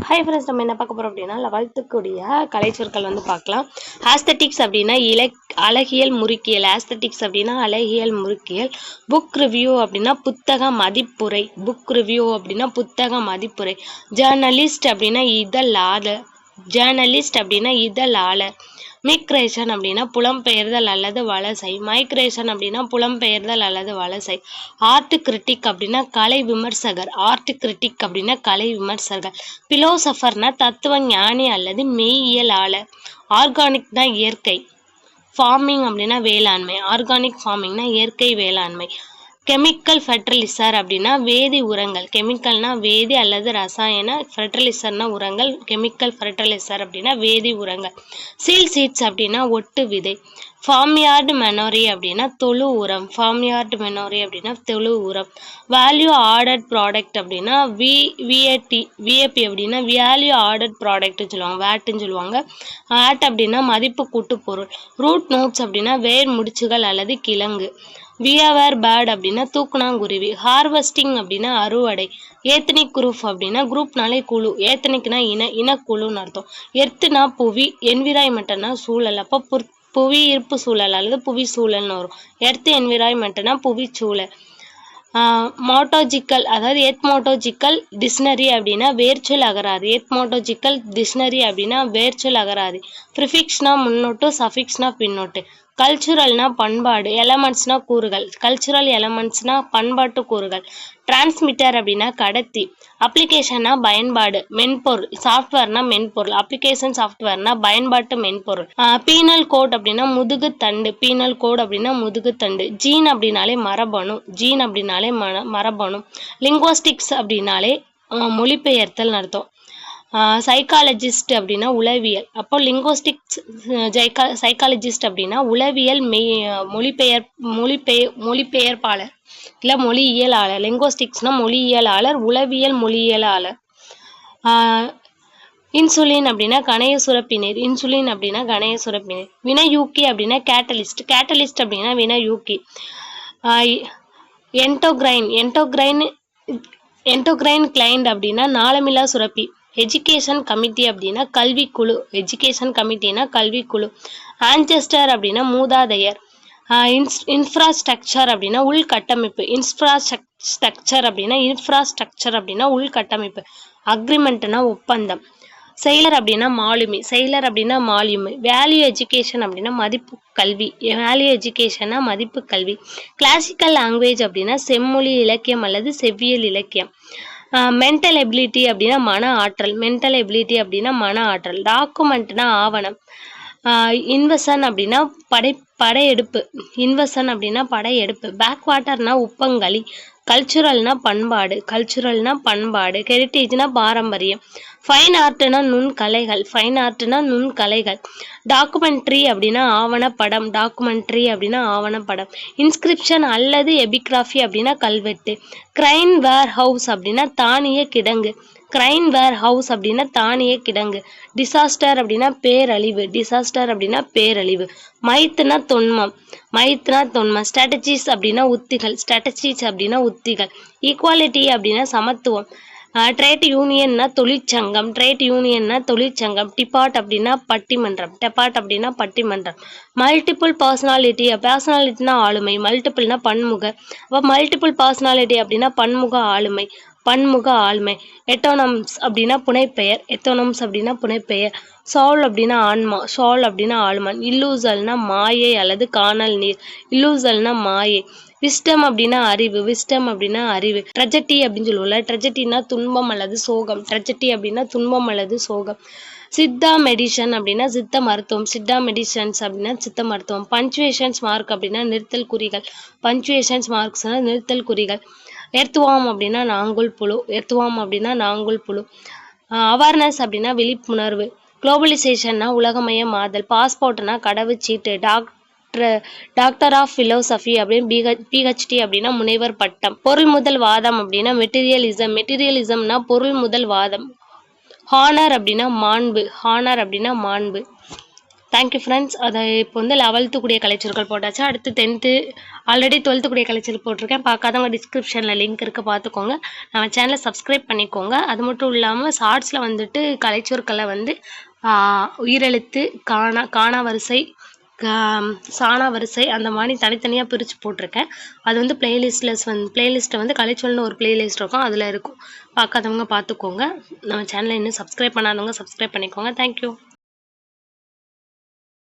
Hi friends, நம்ம என்ன பார்க்க போகிறோம் அப்படின்னா 11th கூடிய கலைச்சொற்கள் பார்க்கலாம். ஆஸ்தட்டிக்ஸ் அப்படின்னா அழகியல் முறுக்கியல். ஆஸ்தட்டிக்ஸ் அப்படின்னா அழகியல் முறுக்கியல். புக் ரிவ்யூ அப்படின்னா புத்தக மதிப்புரை. புக் ரிவ்யூ அப்படின்னா புத்தக மதிப்புரை. ஜேர்னலிஸ்ட் அப்படின்னா இதழாளர். ஜேர்னலிஸ்ட் அப்படின்னா இதழாளர். மிக்ரேஷன் அப்படின்னா புலம்பெயர்தல் அல்லது வலசை. மைக்ரேஷன் அப்படின்னா புலம்பெயர்தல் அல்லது வலசை. ஆர்ட் கிரிட்டிக் அப்படின்னா கலை விமர்சகர். ஆர்ட் கிரிட்டிக் அப்படின்னா கலை விமர்சகர். பிலோசபர்னா தத்துவ ஞானி அல்லது மெய்யியலாளர். ஆர்கானிக்னா இயற்கை. ஃபார்மிங் அப்படின்னா வேளாண்மை. ஆர்கானிக் ஃபார்மிங்னா இயற்கை வேளாண்மை. கெமிக்கல் ஃபெர்டிலைசர் அப்படின்னா வேதி உரங்கள். கெமிக்கல்னா வேதி அல்லது ரசாயன, ஃபெர்டிலைசர்னா உரங்கள். கெமிக்கல் ஃபெர்டிலைசர் அப்படின்னா வேதி உரங்கள். சீல் சீட்ஸ் அப்படின்னா ஒட்டு விதை. ஃபார்ம்யார்டு மெனோரி அப்படின்னா தொழு உரம். ஃபார்ம்யார்டு மெனோரி அப்படின்னா தொழு உரம். வேல்யூ ஆர்டர்ட் ப்ராடக்ட் அப்படின்னா விஏபி அப்படின்னா வேல்யூ ஆர்டர்ட் ப்ராடக்ட்னு சொல்லுவாங்க, வேட்டுன்னு சொல்லுவாங்க. ஆட் அப்படின்னா மதிப்பு கூட்டு பொருள். ரூட் நோட்ஸ் அப்படின்னா வேர் முடிச்சுகள் அல்லது கிழங்கு. வியவர் பேர்ட் அப்படின்னா தூக்குனாங்குருவி. ஹார்வெஸ்டிங் அப்படின்னா அறுவடை. ஏத்தனிக் குரூப் அப்படின்னா குரூப்னாலே குழு. ஏத்தனிக்னா இனக்குழுன்னு அர்த்தம். எர்த்துனா புவி. என்விரான்மெண்ட்னா சூழல். அப்போ புவி ஈர்ப்பு சூழல் அல்லது புவி சூழல்னு வரும். எர்த் என்விரான்மெண்ட்னா புவி சூழல். மோட்டோஜிக்கல் அதாவது எத்மோட்டோஜிக்கல் டிக்ஷனரி அப்படின்னா வேர்ச்சொல் அகராதி. எத்மோட்டோஜிக்கல் டிக்ஷனரி அப்படின்னா வேர்ச்சொல் அகராதி. ப்ரிஃபிக்ஸ்னா முன்னோட்டு, சஃபிக்ஸ்னா பின்னோட்டு. கல்ச்சுரல்னா பண்பாடு. எலமெண்ட்ஸ்னா கூறுகள். கல்ச்சுரல் எலமெண்ட்ஸ்னா பண்பாட்டு கூறுகள். டிரான்ஸ்மிட்டர் அப்படின்னா கடத்தி. அப்ளிகேஷன்னா பயன்பாடு. மென்பொருள். சாஃப்ட்வேர்னா மென்பொருள். அப்ளிகேஷன் சாஃப்ட்வேர்னா பயன்பாட்டு மென்பொருள். பீனல் கோட் அப்படின்னா முதுகு தண்டு. பீனல் கோட் அப்படின்னா முதுகு தண்டு. ஜீன் அப்படின்னாலே மரபணு. ஜீன் அப்படின்னாலே மரபணு. லிங்குவிஸ்டிக்ஸ் அப்படின்னாலே மொழிபெயர்த்தல் அர்த்தம். சைக்காலஜிஸ்ட் அப்படின்னா உளவியல். அப்போ லிங்குவிஸ்டிக்ஸ் சைக்காலஜிஸ்ட் அப்படின்னா உளவியல் மொழிபெயர்ப்பாளர் இல்லை மொழியியலாளர். லிங்குவிஸ்டிக்ஸ்னா மொழியியலாளர். உளவியல் மொழியியலாளர். இன்சுலின் அப்படின்னா கணைய சுரப்பினர். இன்சுலின் அப்படின்னா கணைய சுரப்பினர். வினையூக்கி அப்படின்னா கேட்டலிஸ்ட். கேட்டலிஸ்ட் அப்படின்னா வினையூக்கி. என்டோக்ரைன் கிளைண்ட் அப்படின்னா நாளமில்லா சுரப்பி. எஜுகேஷன் கமிட்டி அப்படின்னா கல்விக்குழு. எஜுகேஷன் கமிட்டினா கல்விக்குழு. ஆன்செஸ்டர் அப்படின்னா மூதாதையர். இன்ஃப்ராஸ்ட்ரக்சர் அப்படின்னா உள்கட்டமைப்பு. இன்ஃப்ராஸ்ட்ரக்சர் அப்படின்னா உள்கட்டமைப்பு. அக்ரிமெண்ட்னா ஒப்பந்தம். செயலர் அப்படின்னா மாலுமி. செயலர் அப்படின்னா மாலுமி. வேல்யூ எஜுகேஷன் அப்படின்னா மதிப்பு கல்வி. வேல்யூ எஜுகேஷனா மதிப்பு கல்வி. கிளாசிக்கல் லாங்குவேஜ் அப்படின்னா செம்மொழி இலக்கியம் அல்லது செவ்வியல் இலக்கியம். மென்டல் எபிலிட்டி அப்படின்னா மன ஆற்றல். மென்டல் எபிலிட்டி அப்படின்னா மன ஆற்றல். டாக்குமெண்ட்னா ஆவணம். இன்வெஷன் அப்படின்னா படையெடுப்பு. இன்வெஷன் அப்படின்னா படையெடுப்பு. பேக்வாட்டர்னா உப்பங்களி. கல்ச்சுரல்னா பண்பாடு. கல்ச்சுரல்னா பண்பாடு. ஹெரிட்டேஜ்னா பாரம்பரியம். ஃபைன் ஆர்ட்னா நுண்கலைகள். ஃபைன் ஆர்ட்னா நுண்கலைகள். டாக்குமெண்ட்ரி அப்படின்னா ஆவணப்படம். டாக்குமெண்ட்ரி அப்படின்னா ஆவணப்படம். இன்ஸ்கிரிப்ஷன் அல்லது எபிகிராஃபி அப்படின்னா கல்வெட்டு. கிரைன் வேர் ஹவுஸ் அப்படின்னா தானிய கிடங்கு. கிரைன் வேர் ஹவுஸ் அப்படின்னா தானிய கிடங்கு. டிசாஸ்டர் அப்படின்னா பேரழிவு. டிசாஸ்டர் அப்படின்னா பேரழிவு. மைத்துனா தொன்மம். மைத்துனா தொன்மம். ஸ்ட்ராட்டஜிஸ் அப்படின்னா உத்திகள். ஸ்ட்ராட்டஜிஸ் அப்படின்னா உத்திகள். ஈக்குவாலிட்டி அப்படின்னா சமத்துவம். ட்ரேட் யூனியன்னா தொழிற்சங்கம். ட்ரேட் யூனியன்னா தொழிற்சங்கம். டிபார்ட் அப்படின்னா பட்டிமன்றம். டெபார்ட் அப்படின்னா பட்டிமன்றம். Multiple personality. பர்சனாலிட்டினா ஆளுமை. மல்டிபிள்னா பன்முக. அப்போ மல்டிபிள் பர்சனாலிட்டி அப்படின்னா பன்முக ஆளுமை. பன்முக ஆளுமை. எட்டோனம்ஸ் அப்படின்னா புனைப்பெயர். எத்தோனம்ஸ் அப்படின்னா புனைப்பெயர். சோல் அப்படின்னா ஆன்மா. சோல் அப்படின்னா ஆழ்மன். இல்லூசல்னா மாயை அல்லது காணல் நீர். இல்லூசல்னா மாயை. விஸ்டம் அப்படின்னா அறிவு. விஸ்டம் அப்படின்னா அறிவு. ட்ரெஜடி அப்படின்னு சொல்லுவோம்ல. ட்ரெஜடினா துன்பம் அல்லது சோகம். ட்ரெஜடி அப்படின்னா துன்பம் அல்லது சோகம். சித்தா மெடிசன் அப்படின்னா சித்த மருத்துவம். சித்தா மெடிசன்ஸ் அப்படின்னா சித்த மருத்துவம். பஞ்சுவேஷன்ஸ் மார்க் அப்படின்னா நிறுத்தல் குறிகள். பஞ்சுவேஷன்ஸ் மார்க்ஸ்னா நிறுத்தல் குறிகள். எர்த்வாம் அப்படின்னா நாங்குள் புழு. எர்த்வாம் அப்படின்னா நாங்குள் புழு. அவேர்னஸ் அப்படின்னா விழிப்புணர்வு. குளோபலைசேஷன்னா உலகமயமாதல். பாஸ்போர்ட்னா கடவுச்சீட்டு. டாக்டர் ஆஃப் பிலோசபி அப்படின்னு பிஹெச்டி அப்படின்னா முனைவர் பட்டம். பொருள் முதல் வாதம் அப்படின்னா மெட்டீரியலிசம். மெட்டீரியலிசம்னா பொருள் முதல் வாதம். ஹானர் அப்படின்னா மாண்பு. ஹானர் அப்படின்னா மாண்பு. Thank you friends. அதை இப்போ வந்து 11th கூடிய கலைச்சொற்கள் போட்டாச்சு. அடுத்து 10th ஆல்ரெடி 12th கூடிய கலைச்சொல் போட்டிருக்கேன். பார்க்காதவங்க டிஸ்கிரிப்ஷனில் லிங்க் இருக்குது, பார்த்துக்கோங்க. நம்ம சேனலை சப்ஸ்கிரைப் பண்ணிக்கோங்க. அது மட்டும் இல்லாமல் ஷார்ட்ஸில் வந்துட்டு கலைச்சொற்களை வந்து உயிரெழுத்து, காணா வரிசை, சாணா வரிசை அந்த மாதிரி தனித்தனியாக பிரித்து போட்டிருக்கேன். அது வந்து பிளேலிஸ்ட்டை வந்து கலைச்சொல்னு ஒரு பிளேலிஸ்ட் இருக்கும், அதில் இருக்கும். பார்க்காதவங்க பார்த்துக்கோங்க. நம்ம சேனலை இன்னும் சப்ஸ்கிரைப் பண்ணாதவங்க சப்ஸ்கிரைப் பண்ணிக்கோங்க. தேங்க்யூ.